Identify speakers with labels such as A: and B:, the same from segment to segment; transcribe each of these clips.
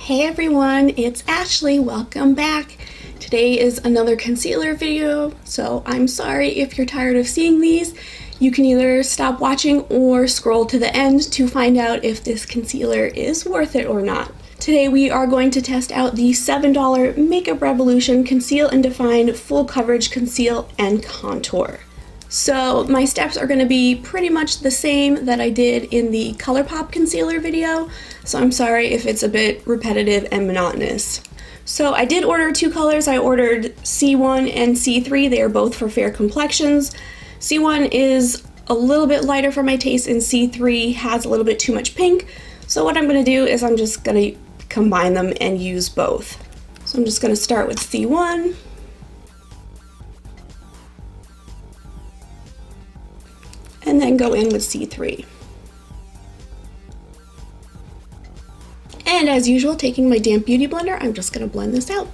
A: Hey everyone, it's Ashley. Welcome back. Today is another concealer video, so I'm sorry if you're tired of seeing these. You can either stop watching or scroll to the end to find out if this concealer is worth it or not. Today we are going to test out the $7 Makeup Revolution Conceal and Define Full Coverage Conceal and Contour. So my steps are going to be pretty much the same that I did in the ColourPop concealer video, so I'm sorry if it's a bit repetitive and monotonous. So I did order two colors. I ordered C1 and C3. They are both for fair complexions. C1 is a little bit lighter for my taste and C3 has a little bit too much pink. So what I'm going to do is I'm just going to combine them and use both. So I'm just going to start with C1. And then go in with C3. And as usual, taking my damp beauty blender, I'm just going to blend this out.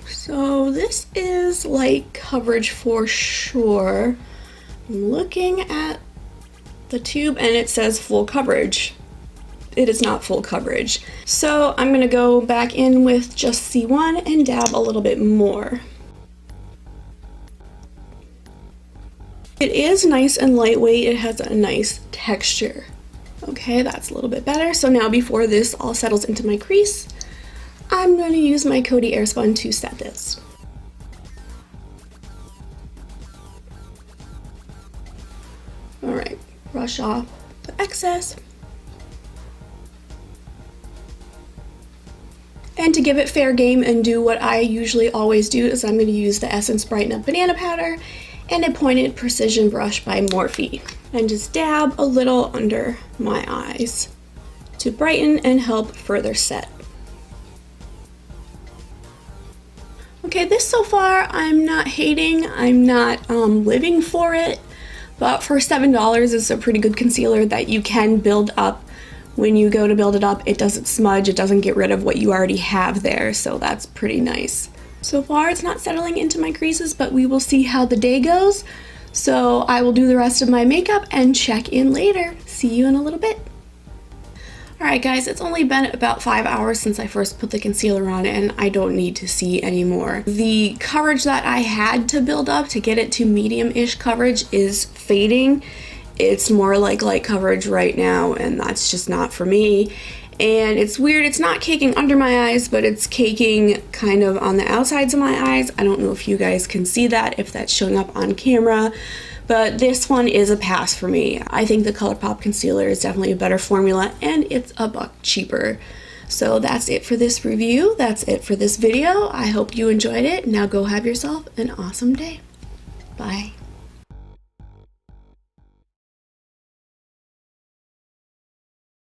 A: So this is light coverage for sure. I'm looking at the tube and it says full coverage. It is not full coverage. So I'm going to go back in with just C1 and dab a little bit more. It is nice and lightweight. It has a nice texture. Okay, that's a little bit better. So now before this all settles into my crease, I'm going to use my Coty Airspun to set this. Alright, brush off the excess. And to give it fair game and do what I usually always do is I'm going to use the Essence Brighten Banana Powder and a pointed precision brush by Morphe, and just dab a little under my eyes to brighten and help further set. Okay, this so far I'm not hating. I'm not living for it, but for $7 it's a pretty good concealer that you can build up. When you go to build it up, it doesn't smudge, it doesn't get rid of what you already have there, so that's pretty nice. So far it's not settling into my creases, but we will see how the day goes. So I will do the rest of my makeup and check in later. See you in a little bit. Alright guys, it's only been about 5 hours since I first put the concealer on and I don't need to see anymore. The coverage that I had to build up to get it to medium-ish coverage is fading. It's more like light coverage right now and that's just not for me. And it's weird, it's not caking under my eyes, but it's caking kind of on the outsides of my eyes. I don't know if you guys can see that, if that's showing up on camera, but this one is a pass for me. I think the ColourPop concealer is definitely a better formula and it's $1 cheaper. So that's it for this review. That's it for this video. I hope you enjoyed it. Now go have yourself an awesome day. Bye.